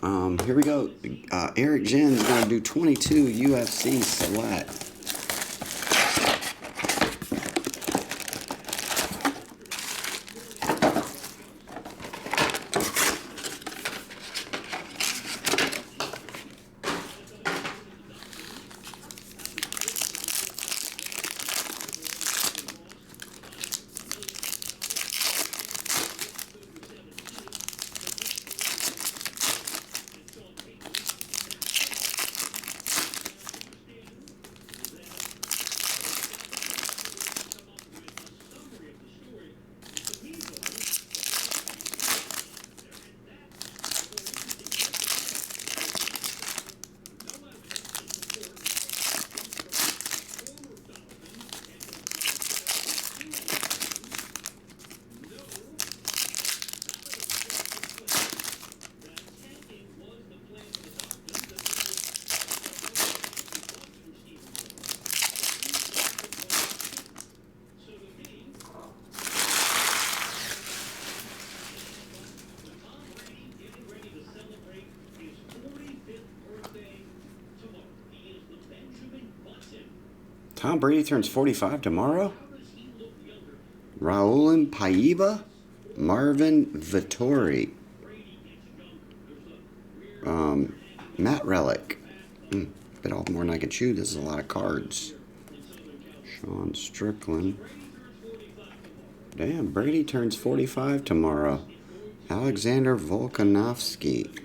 Here we go. Eric Jen's going to do 22 UFC Select. Tom Brady turns 45 tomorrow. Raul Paiva, Marvin Vittori, Matt Relic. Bit off more than I could chew. This is a lot of cards. Sean Strickland. Damn, Brady turns 45 tomorrow. Alexander Volkanovski.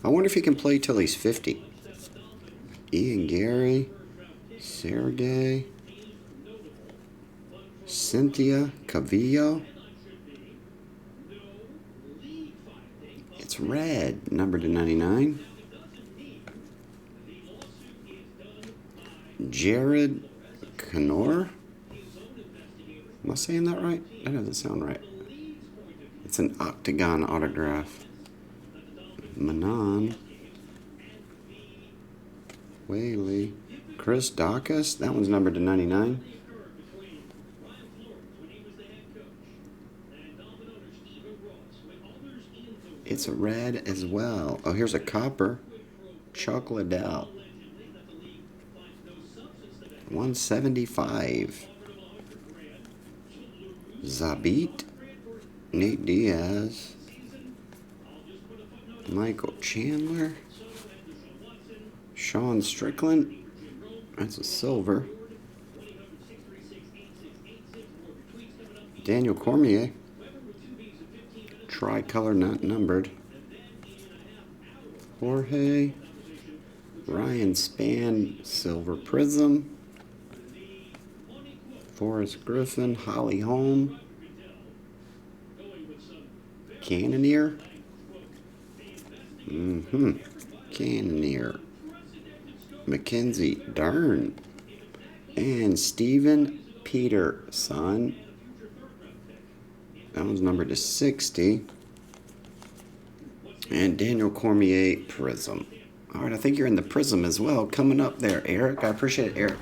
I wonder if he can play till he's 50. Ian Gary. Sergey, Cynthia Cavillo. It's red, numbered to 99. Jared Connor. Am I saying that right? That doesn't sound right. It's an octagon autograph. Manon. Whaley. Chris Dacus, that one's numbered to 99. It's a red as well. Oh, here's a copper. Chuck Liddell. 175. Zabit. Nate Diaz. Michael Chandler. Sean Strickland. That's a silver. Daniel Cormier. Tricolor not numbered. Jorge. Ryan Spann, silver prism. Forrest Griffin, Holly Holm. Cannoneer. Cannoneer. Mackenzie Dern. And Steven Peterson. That one's numbered to 60. And Daniel Cormier Prism. All right, I think you're in the Prism as well. Coming up there, Eric. I appreciate it, Eric.